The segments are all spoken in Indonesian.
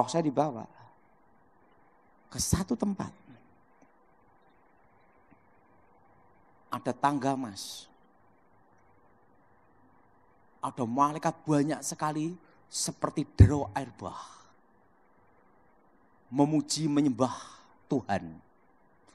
roh saya dibawa ke satu tempat. Ada tangga emas. Ada malaikat banyak sekali seperti derau air bah. Memuji menyembah Tuhan.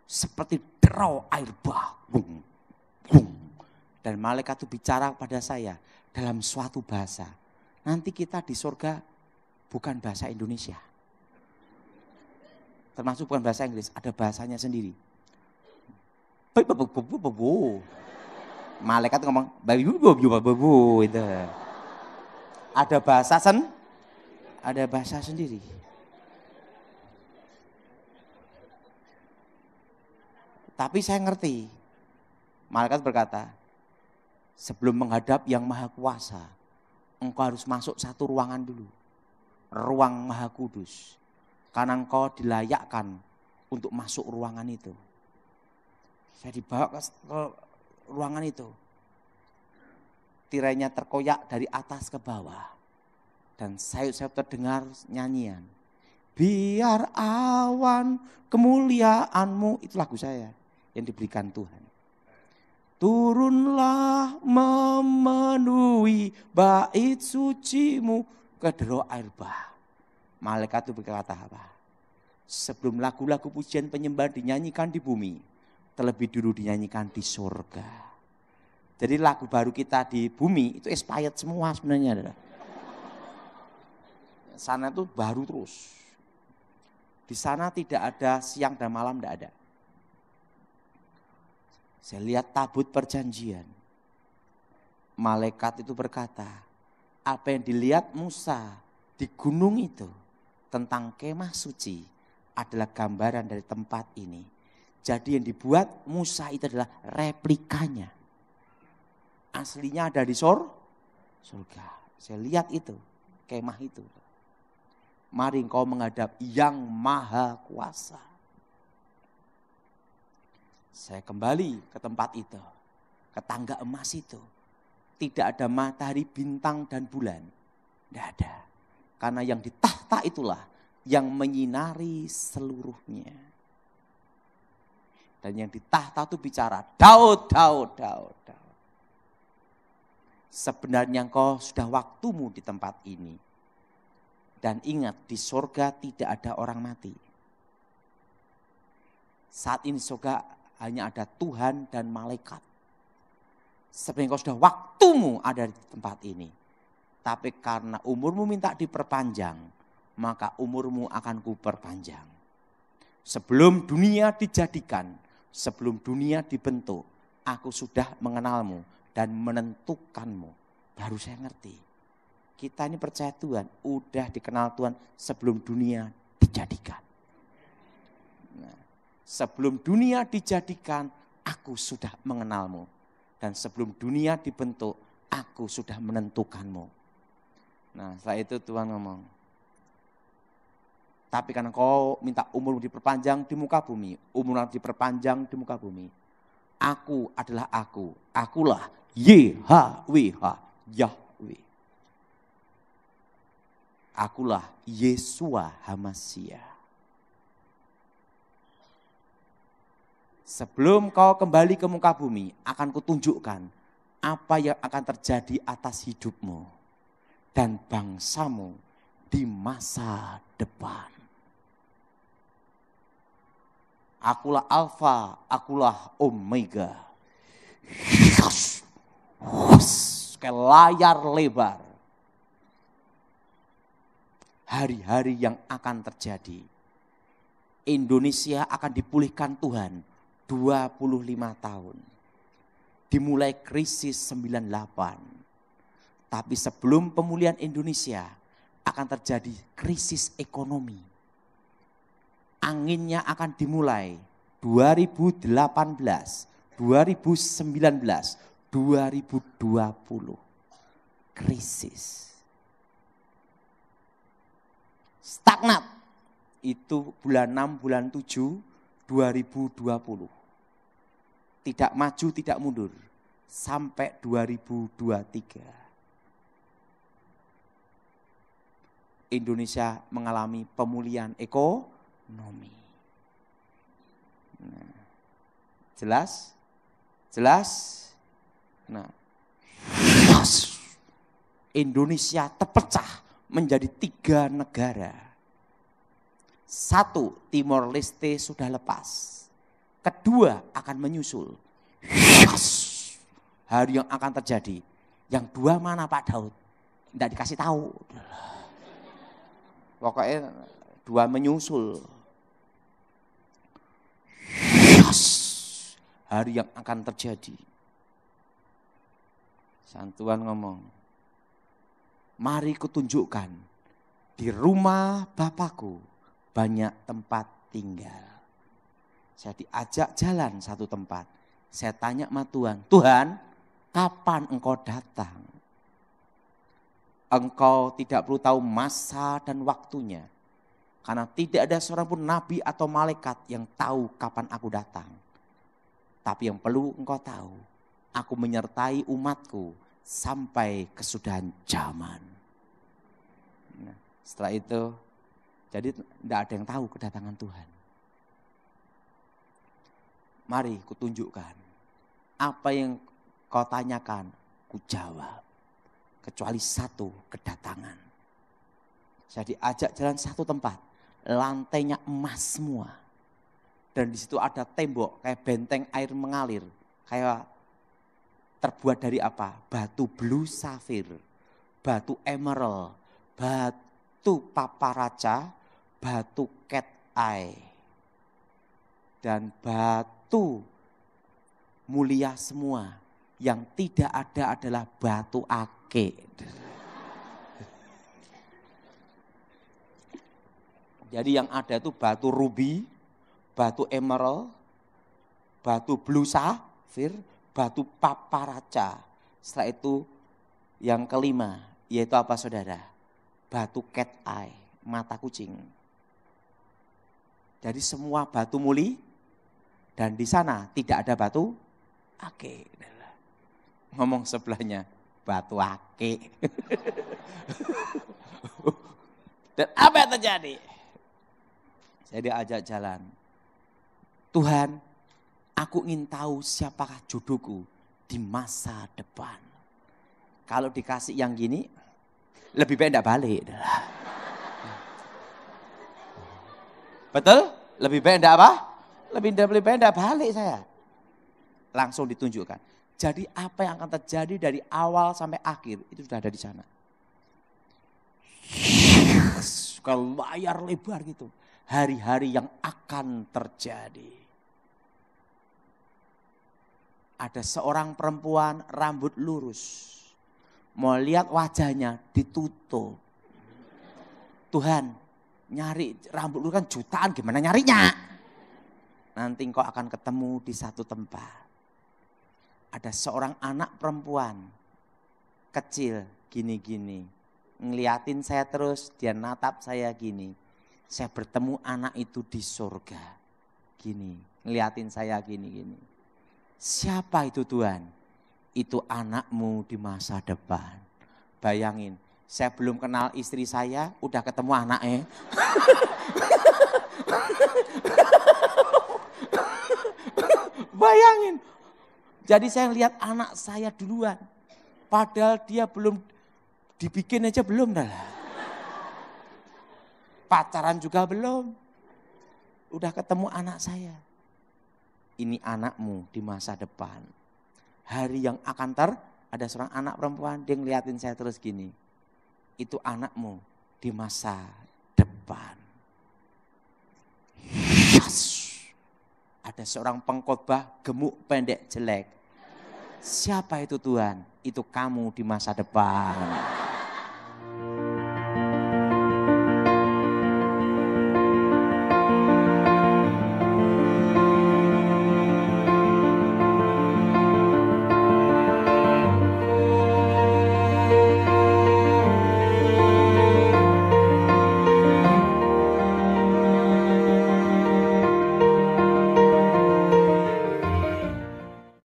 Seperti derau air bah. Bung, bung. Dan malaikat itu bicara pada saya dalam suatu bahasa. Nanti kita di surga bukan bahasa Indonesia. Termasuk bukan bahasa Inggris, ada bahasanya sendiri. Malaikat ngomong, itu. Ada bahasa sendiri. Tapi saya ngerti. Malaikat berkata, sebelum menghadap yang maha kuasa, engkau harus masuk satu ruangan dulu. Ruang maha kudus. Karena engkau dilayakkan untuk masuk ruangan itu. Saya dibawa ke ruangan itu. Tirainya terkoyak dari atas ke bawah. Dan sayup-sayup terdengar nyanyian. Biar awan kemuliaanmu, itu lagu saya yang diberikan Tuhan. Turunlah memenuhi bait sucimu ke derau air bah. Malaikat itu berkata apa? Sebelum lagu-lagu pujian penyembahan dinyanyikan di bumi, terlebih dulu dinyanyikan di surga. Jadi lagu baru kita di bumi itu expired semua sebenarnya. Sana itu baru terus. Di sana tidak ada siang dan malam, tidak ada. Saya lihat tabut perjanjian. Malaikat itu berkata, apa yang dilihat Musa di gunung itu tentang kemah suci adalah gambaran dari tempat ini. Jadi yang dibuat Musa itu adalah replikanya. Aslinya ada di surga. Saya lihat itu, kemah itu. Mari engkau menghadap yang maha kuasa. Saya kembali ke tempat itu, ke tangga emas itu. Tidak ada matahari, bintang, dan bulan. Tidak ada. Karena yang di tahta itulah yang menyinari seluruhnya. Dan yang di tahta itu bicara, Daud, Daud, Daud, Daud. Sebenarnya engkau sudah waktumu di tempat ini. Dan ingat, di surga tidak ada orang mati. Saat ini surga hanya ada Tuhan dan malaikat. Sebenarnya engkau sudah waktumu ada di tempat ini. Tapi karena umurmu minta diperpanjang, maka umurmu akan kuperpanjang. Sebelum dunia dijadikan, sebelum dunia dibentuk, aku sudah mengenalmu dan menentukanmu. Baru saya ngerti. Kita ini percaya Tuhan, udah dikenal Tuhan sebelum dunia dijadikan. Nah, sebelum dunia dijadikan, aku sudah mengenalmu. Dan sebelum dunia dibentuk, aku sudah menentukanmu. Nah, setelah itu Tuhan ngomong, tapi karena kau minta umurmu diperpanjang di muka bumi, umurmu diperpanjang di muka bumi. Aku adalah aku, akulah YHWH, Yahweh. Akulah Yesua Hamasia. Sebelum kau kembali ke muka bumi, akan kutunjukkan apa yang akan terjadi atas hidupmu dan bangsamu di masa depan. Akulah Alfa, akulah Omega. Kayak layar lebar. Hari-hari yang akan terjadi. Indonesia akan dipulihkan Tuhan 25 tahun. Dimulai krisis 98. Tapi sebelum pemulihan Indonesia akan terjadi krisis ekonomi. Anginnya akan dimulai 2018, 2019, 2020. Krisis. Stagnat. Itu bulan 6, bulan 7, 2020. Tidak maju, tidak mundur. Sampai 2023. Indonesia mengalami pemulihan ekonomi. Nah, jelas? Jelas? Nah, Indonesia terpecah menjadi 3 negara. 1, Timor Leste sudah lepas. Kedua akan menyusul. Hari yang akan terjadi. Yang 2 mana Pak Daud? Tidak dikasih tahu. Pokoknya 2 menyusul. Hari yang akan terjadi. Santuan ngomong, mari kutunjukkan di rumah Bapakku banyak tempat tinggal. Saya diajak jalan satu tempat. Saya tanya sama Tuhan, Tuhan, kapan engkau datang? Engkau tidak perlu tahu masa dan waktunya. Karena tidak ada seorang pun nabi atau malaikat yang tahu kapan aku datang. Tapi yang perlu engkau tahu, aku menyertai umatku sampai kesudahan zaman. Nah, setelah itu, jadi tidak ada yang tahu kedatangan Tuhan. Mari kutunjukkan. Apa yang kau tanyakan, ku jawab. Kecuali 1 kedatangan. Saya diajak jalan satu tempat. Lantainya emas semua. Dan di situ ada tembok kayak benteng air mengalir. Kayak terbuat dari apa? Batu blue safir, batu emerald, batu paparaca, batu cat eye. Dan batu mulia semua. Yang tidak ada adalah batu ake. Jadi yang ada itu batu ruby, batu emerald, batu blue safir, batu paparaca. Setelah itu yang kelima, yaitu apa saudara? Batu cat eye, mata kucing. Jadi semua batu muli dan di sana tidak ada batu ake. Ngomong sebelahnya, batu ake. Dan apa yang terjadi? Saya diajak jalan. Tuhan, aku ingin tahu siapakah jodohku di masa depan. Kalau dikasih yang gini, lebih baik enggak balik. Betul? Lebih baik enggak apa? Lebih baik enggak balik saya. Langsung ditunjukkan. Jadi apa yang akan terjadi dari awal sampai akhir, itu sudah ada di sana. Ke layar lebar gitu. Hari-hari yang akan terjadi. Ada seorang perempuan rambut lurus. Mau lihat wajahnya ditutup. Tuhan, nyari rambut lurus kan jutaan, gimana nyarinya? Nanti engkau akan ketemu di satu tempat. Ada seorang anak perempuan kecil gini-gini. Ngeliatin saya terus, dia natap saya gini. Saya bertemu anak itu di surga. Gini, ngeliatin saya gini-gini. Siapa itu Tuhan? Itu anakmu di masa depan. Bayangin, saya belum kenal istri saya, udah ketemu anaknya. Bayangin. Jadi saya lihat anak saya duluan. Padahal dia belum dibikin aja belum dah. Pacaran juga belum. Udah ketemu anak saya. Ini anakmu di masa depan. Hari yang akan ada seorang anak perempuan, dia ngeliatin saya terus gini. Itu anakmu di masa depan. Yes. Ada seorang pengkhotbah gemuk, pendek, jelek. Siapa itu Tuhan? Itu kamu di masa depan.